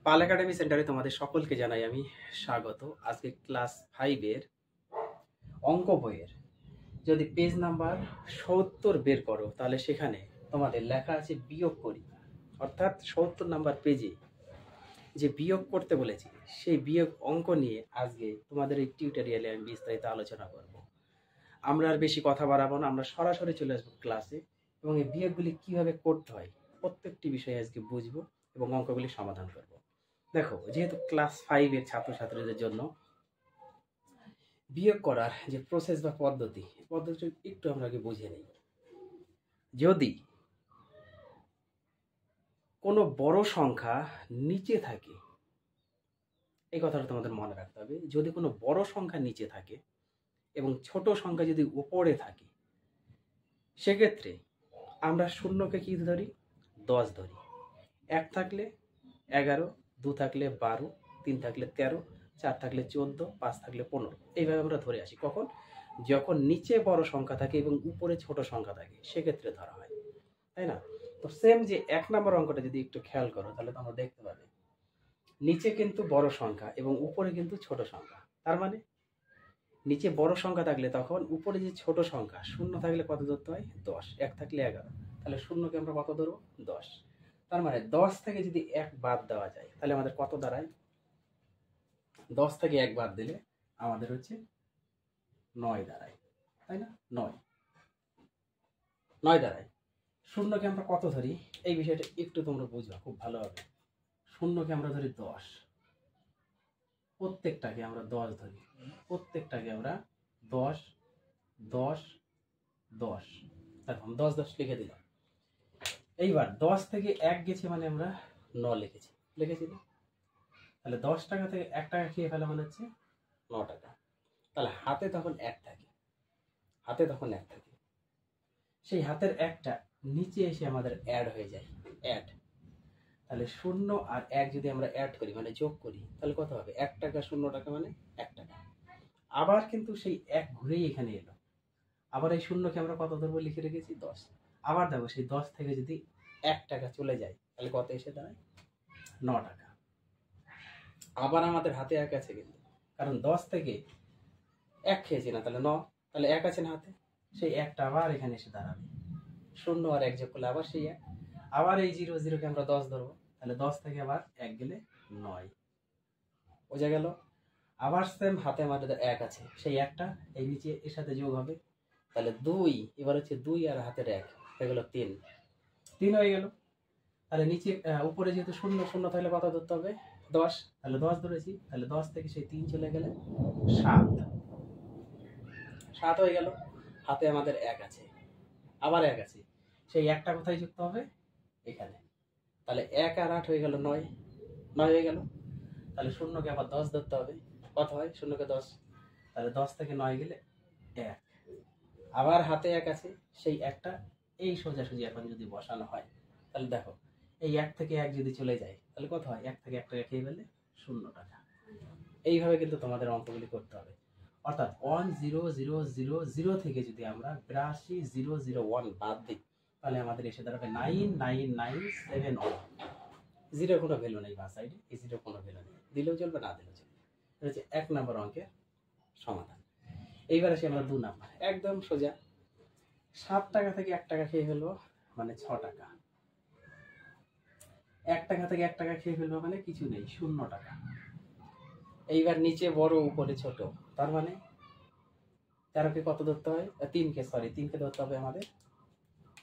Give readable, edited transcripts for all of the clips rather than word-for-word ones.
পাল academy সেন্টারে তোমাদের সকলকে জানাই আমি স্বাগত। আজকে ক্লাস 5 এর অঙ্ক বইয়ের যদি পেজ নাম্বার 70 বের করো তাহলে সেখানে তোমাদের লেখা আছে বিয়োগ করি, অর্থাৎ 70 নাম্বার পেজে যে বিয়োগ করতে বলেছি সেই বিয়োগ অঙ্ক নিয়ে আজকে তোমাদের এই টিউটোরিয়ালে আমি বিস্তারিত আলোচনা করব। আমরা আর বেশি কথা বাড়াবো না, আমরা সরাসরি চলে আসবো ক্লাসে এবং এই বিয়োগগুলি কিভাবে করতে হয় প্রত্যেকটি বিষয়ে আজকে বুঝবো এবং অঙ্কগুলি সমাধান করব। দেখো, যেহেতু ক্লাস 5 এর ছাত্রছাত্রীদের জন্য বিয়োগ করার যে প্রসেস বা পদ্ধতি একটু আমরা আগে বুঝে নিই। যদি কোনো বড় সংখ্যা নিচে থাকে, এই কথাটা তোমাদের মনে রাখতে হবে, যদি কোনো বড় সংখ্যা নিচে থাকে এবং ছোট সংখ্যা যদি উপরে থাকে, সেক্ষেত্রে আমরা শূন্যকে কি ধরি? 10 ধরি। 1 থাকলে 11, 2 থাকলে 12, 3 থাকলে 13, 4 থাকলে 14, 5 থাকলে 15, এইভাবে আমরা ধরে আসি। কখন? যখন নিচে বড় সংখ্যা থাকে এবং উপরে ছোট সংখ্যা থাকে সেক্ষেত্রে ধরা হয়, তাই না? তো সেম যে 1 নম্বর অঙ্কটা যদি একটু খেয়াল করো তাহলে তোমরা দেখতে পাবে নিচে কিন্তু বড় সংখ্যা এবং উপরে কিন্তু ছোট সংখ্যা। তার মানে নিচে বড় সংখ্যা থাকলে তখন উপরে যে ছোট সংখ্যা, শূন্য থাকলে কত ধরতে হয়? 10, 1 থাকলে 11, তাহলে শূন্যকে আমরা কত ধরবো? 10। তার মানে 10 থেকে যদি 1 বাদ দেওয়া যায় তাহলে আমাদের কত দাঁড়ায়? 10 থেকে 1 বাদ দিলে আমাদের হচ্ছে 9 দাঁড়ায়, তাই না? 9 দাঁড়ায়। শূন্যকে আমরা কত ধরি? এই বিষয়টা একটু তোমরা বুঝো খুব ভালোভাবে। শূন্যকে আমরা ধরি 10, প্রত্যেকটাকে আমরা 10 ধরি, প্রত্যেকটাকে আমরা 10 10 10, দেখো 10 10 লিখে দিলাম। এইবার 10 থেকে 1 গেছে মানে আমরা 9 লিখেছি না? তাহলে 10 টাকা থেকে 1 টাকা খেয়ে ফেলা মানে হচ্ছে 9 টাকা। তাহলে হাতে তখন 1 থাকে, সেই হাতের 1টা নিচে এসে আমাদের অ্যাড হয়ে যায়, অ্যাড। তাহলে 0 আর 1 যদি আমরা অ্যাড করি মানে যোগ করি তাহলে কত হবে? 1 টাকা 0 টাকা মানে 1 টাকা। আবার কিন্তু সেই 1 ঘুরেই এখানে এলো, আবার এই শূন্যকে আমরা কত ধরবো? লিখে রেখেছি 10। আবার দেখো সেই 10 থেকে যদি 1 টাকা চলে যায় তাহলে কত এসে দাঁড়ায়? 9 টাকা। আবার আমাদের হাতে 1 আছে কিন্তু, কারণ 10 থেকে 1 খেয়েছি না, তাহলে 9, তাহলে 1 আছে না হাতে, সেই 1টা আবার এখানে এসে দাঁড়াবে। 0 আর 1 যোগ করলে আবার সেই 1, আবার এই 0 0 কে আমরা 10 ধরবো, তাহলে 10 থেকে আবার 1 গেলে 9, বোঝা গেল? আবার সেম হাতে আমাদের 1 আছে, সেই 1টা এই নিচে এর সাথে যোগ হবে, তাহলে 2, এবার হচ্ছে 2 আর হাতের 1 হয়ে গেল 3 হয়ে গেল। তাহলে নিচে উপরে যেহেতু 0 0 তাহলে কত ধরতে হবে? 10, তাহলে 10 ধরেছি, তাহলে 10 থেকে সেই 3 চলে গেলে 7 হয়ে গেল। হাতে আমাদের 1 আছে, আবার 1 আছে, সেই 1টা কোথায় যুক্ত হবে? এখানে। তাহলে 1 আর 8 হয়ে গেল 9 হয়ে গেল। তাহলে শূন্যকে আবার 10 ধরতে হবে, কত হয়? শূন্যকে 10, তাহলে 10 থেকে 9 গেলে 1, আবার হাতে 1 আছে, সেই 1টা এই সোজাসুজি এখন যদি বসানো হয় তাহলে দেখো এই 1 থেকে 1 যদি চলে যায় তাহলে কত হয়? 1 থেকে 1 টাকা খেয়ে ফেলে 0 টাকা। এইভাবে কিন্তু তোমাদের অঙ্কগুলি করতে হবে, অর্থাৎ 10000 থেকে যদি আমরা 82001 বাদ দিই তাহলে আমাদের এসে দাঁড়াবে 99971। জিরো কোনো ভ্যালু নেই বাঁ সাইডে, এই জিরো কোনো ভ্যালু নেই, দিলেও চলবে না দিলেও চলবে। এটা হচ্ছে 1 নম্বর অঙ্কের সমাধান। এইবার আসি আমরা 2 নাম্বার, একদম সোজা। 7 টাকা থেকে 1 টাকা খেয়ে ফেলবো মানে 6 টাকা। 1 টাকা থেকে 1 টাকা খেয়ে ফেলবো মানে কিছু নেই, 0 টাকা। এইবার নিচে বড় উপরে ছোট, তার মানে 13কে কত ধরতে হয়? 3কে ধরতে হবে আমাদের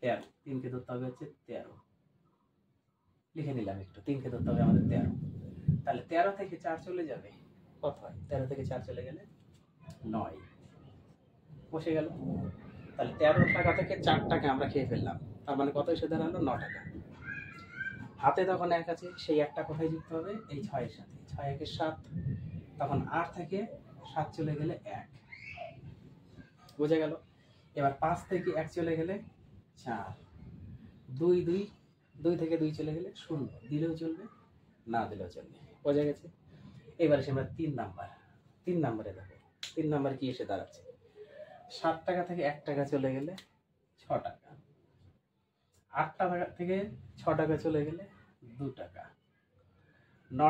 13, 3কে ধরতে হবে হচ্ছে 13, লিখে নিলাম একটু, 3কে ধরতে হবে আমাদের 13। তাহলে 13 থেকে 4 চলে যাবে, কত হয়? 13 থেকে 4 চলে গেলে 9, বসে গেল। তাহলে 13 টাকা থেকে 4 টাকা আমরা খেয়ে ফেললাম, তার মানে কত এসে দাঁড়ালো? 9 টাকা। হাতে তখন 1 আছে, সেই 1টা কোথায় যুক্ত হবে? এই 6 এর সাথে, 6 1 7, তখন 8 থেকে 7 চলে গেলে 1, বোঝা গেল? এবার 5 থেকে 1 চলে গেলে 4, 2 থেকে 2 চলে গেলে 0, দিলেও চলবে না দিলেও চলবে, বোঝা গেছে? এবার এসে আমরা 3 নাম্বারে দেখো 3 নাম্বার কি এসে দাঁড়াচ্ছে? 7 টাকা থেকে 1 টাকা চলে গেলে 6 টাকা, 8 টাকা থেকে 6 টাকা চলে গেলে 2 টাকা,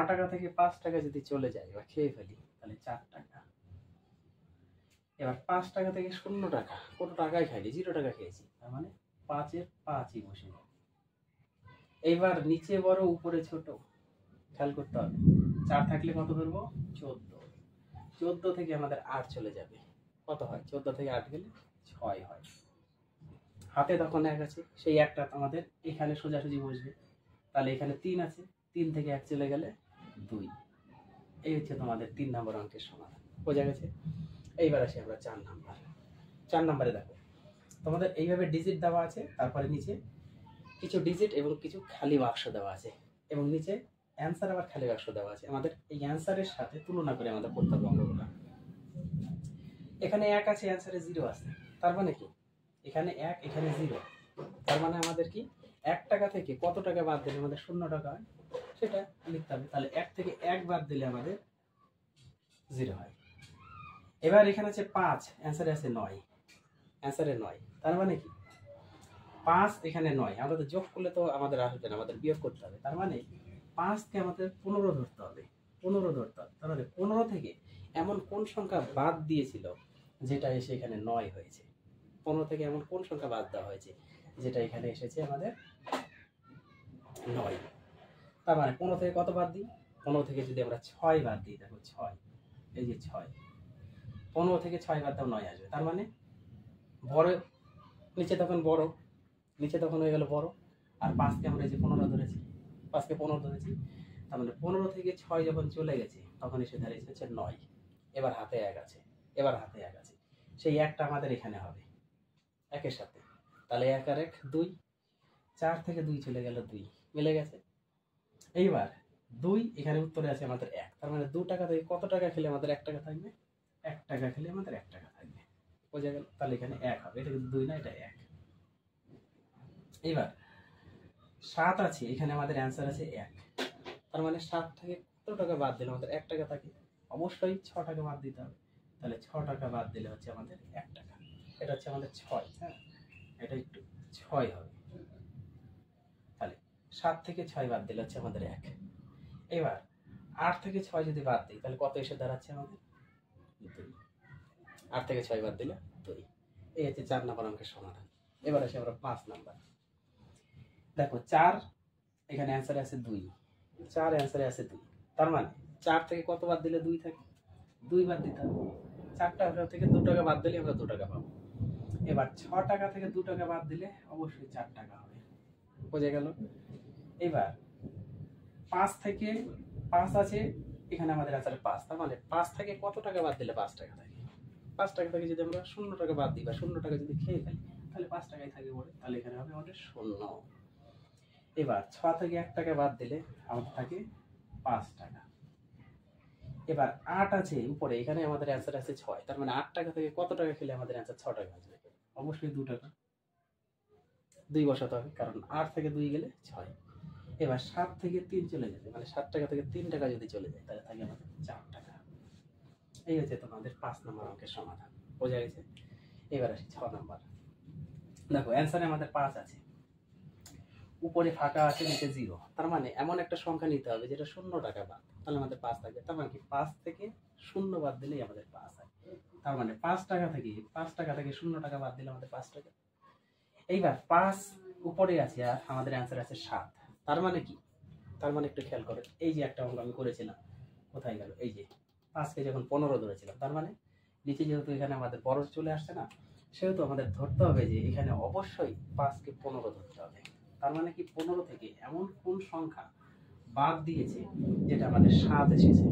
টাকা থেকে 5 টাকা যদি চলে যায় বা খেয়ে ফেলি তাহলে 4 টাকা। এবার 5 টাকা থেকে 0 টাকা, কোনো টাকাই খাইনি, 0 টাকা খেয়েছি, তার মানে 5-এর 5ই বসে যাবে। এইবার নিচে বড় উপরে ছোট, খেয়াল করতে হবে। 4 থাকলে কত ধরবো? 14। 14 থেকে আমাদের 8 চলে যাবে, কত হয়? 14 থেকে 8 গেলে 6 হয়। হাতে তখন 1 আছে, সেই 1টা আমাদের এখানে সোজাসুজি বসবে, তাহলে এখানে 3 আছে, 3 থেকে 1 চলে গেলে 2। এই হচ্ছে তোমাদের 3 নম্বর অঙ্কের সমাধান। বোঝা গেছে? এইবার আসি আমরা 4 নাম্বার। 4 নাম্বারে দেখো তোমাদের এইভাবে ডিজিট দেওয়া আছে, তারপরে নিচে কিছু ডিজিট এবং কিছু খালি বাক্স দেওয়া আছে, এবং নিচে অ্যান্সার আবার খালি বাক্স দেওয়া আছে। আমাদের এই অ্যান্সারের সাথে তুলনা করে আমাদের করতে হবে অঙ্কগুলো। এখানে 1 আছে, অ্যান্সারে 0 আছে, তার মানে কি এখানে 1 এখানে 0, তার মানে আমাদের কি 1 টাকা থেকে কত টাকা বাদ দিলে আমাদের 0 টাকা হয় সেটা লিখতে হবে। তাহলে 1 থেকে 1 বাদ দিলে আমাদের 0 হয়। এবার এখানে আছে 5, অ্যান্সারে আছে 9, অ্যান্সারে 9, তার মানে কি 5 এখানে 9, আমরা তো যোগ করলে তো আমাদের আসবে না, আমাদের বিয়োগ করতে হবে। তার মানে 5কে আমাদের 15 ধরতে হবে, 15 ধরতে হবে। তার মানে 15 থেকে এমন কোন সংখ্যা বাদ দিয়েছিল যেটা এসে এখানে 9 হয়েছে? 15 থেকে এমন কোন সংখ্যা বাদ দেওয়া হয়েছে যেটা এখানে এসেছে আমাদের 9? তার মানে 15 থেকে কত বাদ দিই? 15 থেকে যদি আমরা 6 বাদ দিই, দেখো 6, এই যে 6, 15 থেকে 6 বাদ দাও 9 আসবে। তার মানে বড় নিচে তখন বড়, নিচে তখন হয়ে গেল বড়, আর 5কে আমরা এই যে 15 ধরেছি, 5কে 15 ধরেছি, তার মানে 15 থেকে 6 যখন চলে গেছে তখন এসে দাঁড়িয়েছে হচ্ছে 9। এবার হাতে 1 আছে, এবার হাতে 1 আছে, সেই 1টা আমাদের এখানে হবে 1-এর সাথে, তাহলে 1 আর 1 2, 4 থেকে 2 চলে গেল 2, মিলে গেছে। এইবার 2 এখানে উত্তরে আছে আমাদের 1, তার মানে 2 টাকা থেকে কত টাকা খেলে আমাদের 1 টাকা থাকবে? 1 টাকা খেলে আমাদের 1 টাকা থাকবে। বোঝা গেল? তাহলে এখানে 1 হবে, এটা কিন্তু 2 না, এটা 1। এবার 7 আছে, এখানে আমাদের অ্যান্সার আছে 1, তার মানে 7 থেকে কত টাকা বাদ দিলে আমাদের 1 টাকা থাকে? অবশ্যই 6 টাকা বাদ দিতে হবে, তাহলে 6 টাকা বাদ দিলে হচ্ছে আমাদের 1 টাকা। এটা হচ্ছে আমাদের 6, হ্যাঁ এটা একটু 6 হবে। তাহলে 7 থেকে 6 বাদ দিলে হচ্ছে আমাদের 1। এবার 8 থেকে 6 যদি বাদ দিই তাহলে কত এসে দাঁড়াচ্ছে আমাদের? 2। 8 থেকে 6 বাদ দিলে 2। এই হচ্ছে 4 নম্বর অঙ্কের সমাধান। এবার আসি আমরা 5 নাম্বার। দেখো 4 এখানে অ্যান্সারে আছে 2, 4 অ্যান্সারে আছে 2, তার মানে 4 থেকে কত বাদ দিলে 2 থাকে? 2 বাদ দিতে হবে। 4 টাকা থেকে 2 টাকা বাদ দিলে আমরা 2 টাকা পাবো। এবার 6 টাকা থেকে 2 টাকা বাদ দিলে অবশ্যই 4 টাকা হবে। বোঝা গেল? এবার 5 থেকে 5 আছে, এখানে আমাদের অ্যান্সারে 5, তার মানে 5 থেকে কত টাকা বাদ দিলে 5 টাকা থাকে? 5 টাকা থেকে যদি আমরা 0 টাকা বাদ দিই বা 0 টাকা যদি খেয়ে ফেলি তাহলে 5 টাকাই থাকে পড়ে, তাহলে এখানে হবে আমাদের 0। এবার 6 থেকে 1 টাকা বাদ দিলে আমাদের থাকে 5 টাকা। এবার 8 আছে উপরে, এখানে আমাদের অ্যান্সার আছে 6, তার মানে 8 টাকা থেকে কত টাকা খেলে আমাদের অ্যান্সার 6 টাকা আসবে? অবশ্যই 2 টাকা। 2 বসাতে হবে, কারণ 8 থেকে 2 গেলে 6। এবার 7 থেকে 3 চলে যাবে, মানে 7 টাকা থেকে 3 টাকা যদি চলে যায় তাহলে থাকে আমাদের 4 টাকা। এই হচ্ছে তোমাদের 5 নম্বর অঙ্কের সমাধান। বোঝা গেছে? এবার আসি 6 নম্বর। দেখো অ্যান্সারে আমাদের 5 আছে, উপরে ফাঁকা আছে, নিচে 0, তার মানে এমন একটা সংখ্যা নিতে হবে যেটা 0 টাকা বাদ, তাহলে আমাদের 5 থাকবে। তার মানে কি 5 থেকে 0 বাদ দিলেই আমাদের 5 হয়। তার মানে 5 টাকা থেকে 0 টাকা বাদ দিলে আমাদের 5 টাকা। এইবার 5 উপরে আছে আর আমাদের অ্যান্সার আছে 7, তার মানে কি? তার মানে একটু খেয়াল করো, এই যে একটা অঙ্ক আমি করেছিলাম, কোথায় গেল? এই যে 5কে যখন 15 ধরেছিলাম, তার মানে নিচে যেহেতু এখানে আমাদের বড় চলে আসছে না, সেহেতু আমাদের ধরতে হবে যে এখানে অবশ্যই 5কে 15 ধরতে হবে। তার মানে কি 15 থেকে এমন কোন সংখ্যা বাদ দিয়েছে যেটা আমাদের 7 এসেছে?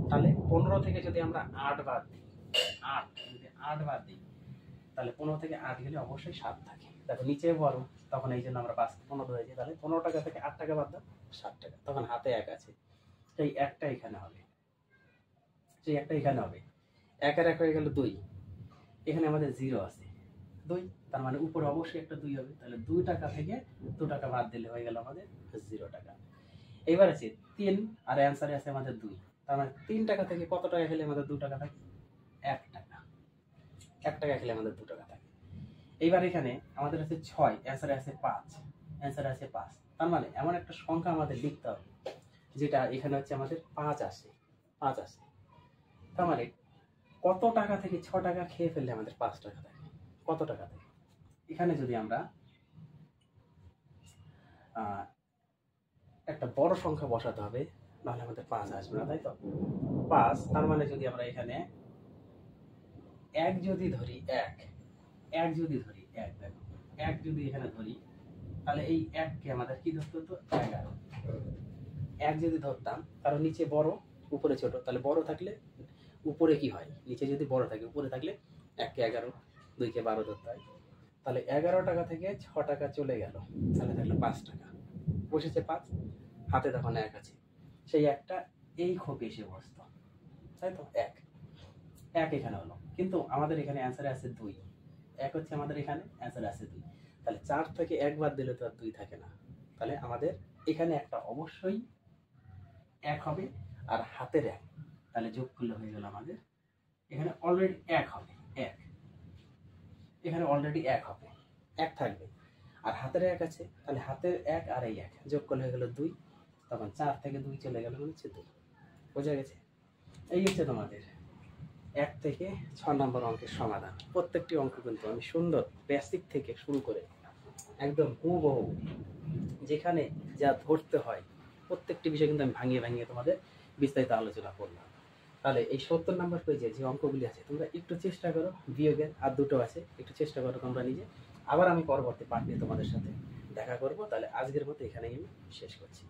তাহলে 15 থেকে যদি আমরা 8 বাদ দিই, 8 যদি 8 বাদ দিই তাহলে 15 থেকে 8 গেলে অবশ্যই 7 থাকে। দেখো নিচে বড়, তখন এই জন্য আমরা 5কে 15 ধরেছি, তাহলে 15 টাকা থেকে 8 টাকা বাদ দাও 7 টাকা, তখন হাতে 1 আছে, সেই 1টা এখানে হবে, সেই 1টা এখানে হবে। 1 আর 1 হয়ে গেল 2, এখানে আমাদের 0 আছে 2, তার মানে উপরে অবশ্যই একটা 2 হবে, তাহলে 2 টাকা থেকে 2 টাকা বাদ দিলে হয়ে গেল আমাদের 0 টাকা। এবার আছে 3 আর অ্যান্সারে আছে আমাদের 2, তার মানে 3 টাকা থেকে কত টাকা খেলে আমাদের 2 টাকা থাকে? 1 টাকা। 1 টাকা খেলে আমাদের 2 টাকা থাকে। এইবার এখানে আমাদের আছে 6, অ্যান্সারে আছে 5, অ্যান্সারে আছে 5, তার মানে এমন একটা সংখ্যা আমাদের লিখতে হবে যেটা এখানে হচ্ছে আমাদের 5 আসে, 5 আসে। তার মানে কত টাকা থেকে 6 টাকা খেয়ে ফেললে আমাদের 5 টাকা থাকে, কত টাকা থাকে? এখানে যদি আমরা একটা বড় সংখ্যা বসাতে হবে, নাহলে আমাদের 5 আসবে না, তাই তো? 5, তার মানে যদি আমরা এখানে 1 যদি ধরি, 1 যদি ধরি, 1 দেখো, 1 যদি এখানে ধরি, তাহলে এই 1 কে আমাদের কি ধরতে হতো? 11। 1 যদি ধরতাম, কারণ নিচে বড় উপরে ছোট, তাহলে বড় থাকলে উপরে কি হয়? নিচে যদি বড় থাকে, উপরে থাকলে 1 কে 11, 2 কে 12 ধরতে হয়। তাহলে 11 টাকা থেকে 6 টাকা চলে গেল, তাহলে থাকলো 5 টাকা। বসেছে 5, হাতে তখন 1 আছে, সেই একটা এই খোপে এসে বসতো, তাই তো? 1 এখানে হলো, কিন্তু আমাদের এখানে অ্যান্সারে আছে 2। 1 হচ্ছে আমাদের এখানে, অ্যান্সারে আছে 2। তাহলে 4 থেকে 1 বাদ দিলে তো আর 2 থাকে না। তাহলে আমাদের এখানে একটা অবশ্যই 1 হবে, আর হাতের 1, তাহলে যোগ করলে হয়ে গেল আমাদের এখানে অলরেডি 1 হবে, 1 এখানে অলরেডি 1 হবে, 1 থাকবে, আর হাতের 1 আছে, তাহলে হাতের 1 আর এই 1 যোগ করলে হয়ে গেল 2। তখন 4 থেকে 2 চলে গেল, মানে হচ্ছে 2। বোঝা গেছে? এই হচ্ছে তোমাদের 1 থেকে 6 নম্বর অঙ্কের সমাধান। প্রত্যেকটি অঙ্ক কিন্তু আমি সুন্দর বেসিক থেকে শুরু করে একদম হুবহু যেখানে যা ধরতে হয় প্রত্যেকটি বিষয় কিন্তু আমি ভাঙিয়ে ভাঙিয়ে তোমাদের বিস্তারিত আলোচনা করলাম। তাহলে এই 70 নম্বর পেজে যে অঙ্কগুলি আছে তোমরা একটু চেষ্টা করো, বিয়োগের আর দুটো আছে, একটু চেষ্টা করো তোমরা নিজে। আবার আমি পরবর্তী পার্ট নিয়ে তোমাদের সাথে দেখা করব। তাহলে আজকের মতো এখানেই আমি শেষ করছি।